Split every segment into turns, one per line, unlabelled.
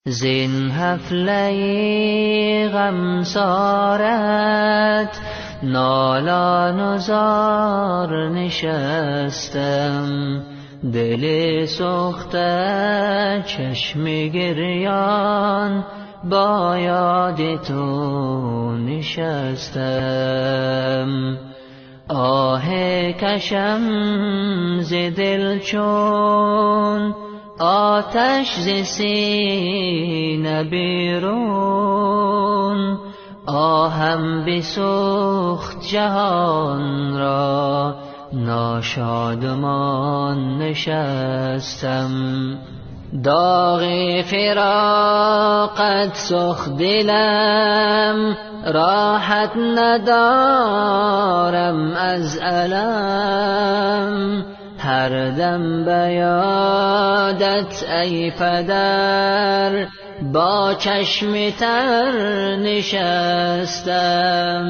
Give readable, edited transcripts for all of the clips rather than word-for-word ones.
زین حفله غمسارت نالان و زار نشستم، دل سوخته چشم گریان با یاد تو نشستم. آه کشم ز دل چون آتش ز سینه بیرون، آهم بسوخت جهان را ناشادمان نشستم. داغ فراقت سوخت دلم، راحت ندارم از الم، هر دم به یادت ای پدر با چشم تر نشستم.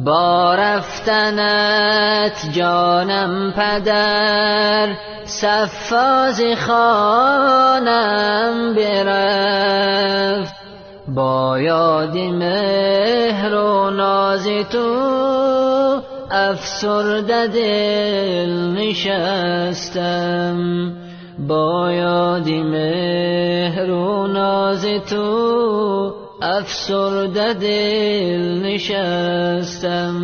با رفتنت جانم پدر صفاز خانم برفت، با یاد مهر و ناز تو افسرده دل نشستم. با یاد مهر و ناز تو افسرده دل نشستم.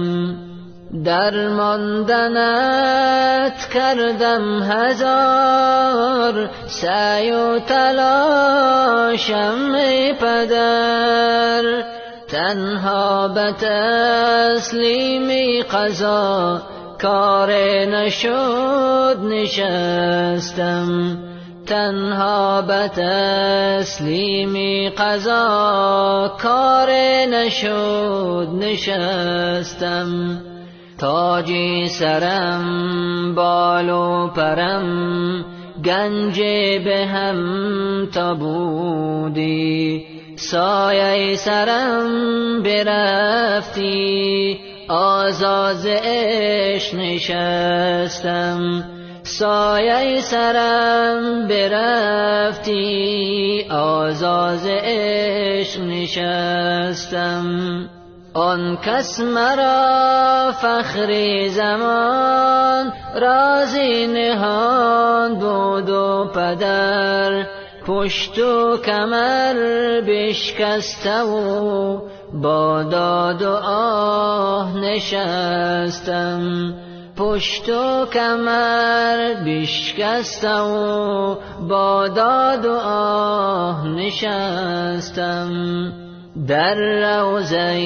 درماندنت کردم هزار سعی و تلاشم ای پدر، تنها به تسلیم قضا کار نشد نشستم. تنها به تسلیم قضا کار نشد نشستم. تاج سرم بال و پرم گنج به هم تا بودی، سایه سرم برفتی آزاز عشق نشستم. سایه سرم برفتی آزاز عشق نشستم. آن کس مرا فخر زمان رازی نهان بود و پدر، پشت و کمر بشکسته و با داد و آه نشستم. پشت و کمر بشکسته و با داد و آه نشستم. در روضه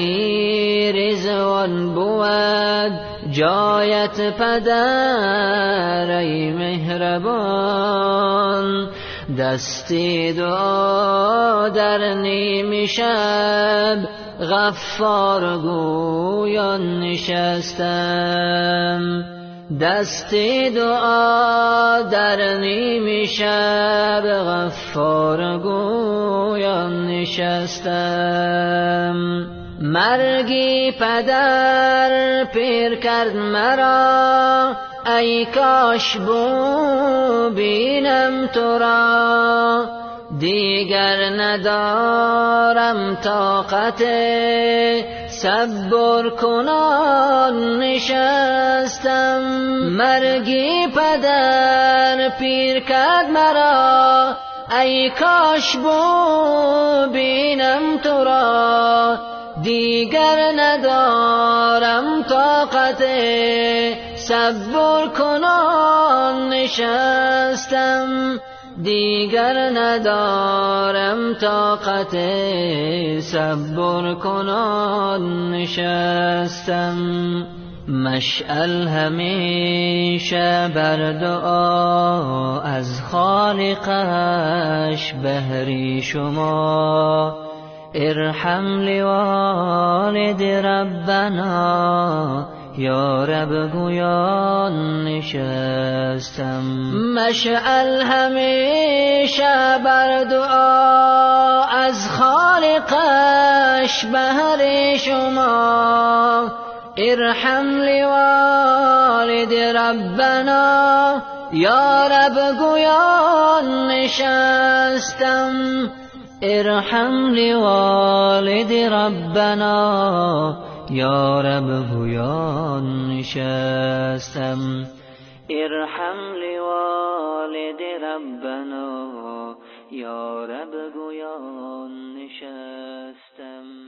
رضوان بود جایت پدر ای مهربان، دستی دعا در نیم شب غفار گویان نشستم. دستی دعا در نیم شب غفار گویان نشستم. مرگی پدر پیر کرد مرا، ای کاش بینم تو را، دیگر ندارم طاقت صبر کنان نشستم. مرگی پدر پیر کرد مرا، ای کاش بینم تو را، دیگر ندارم طاقت صبر کنان نشستم. دیگر ندارم طاقت صبر کنان نشستم. مشعل همیشه بر دعا از خالقش بهری شما، ارحم لوالد ربنا یا رب گویان نشستم. مشعل همیشه بر دعا از خالقش بهر شما، ارحم لوالد ربنا یا رب گویان نشستم. ارحم لوالد ربنا یا رب گویان نشستم. ارحم لوالد ربنا یا رب گویان نشستم.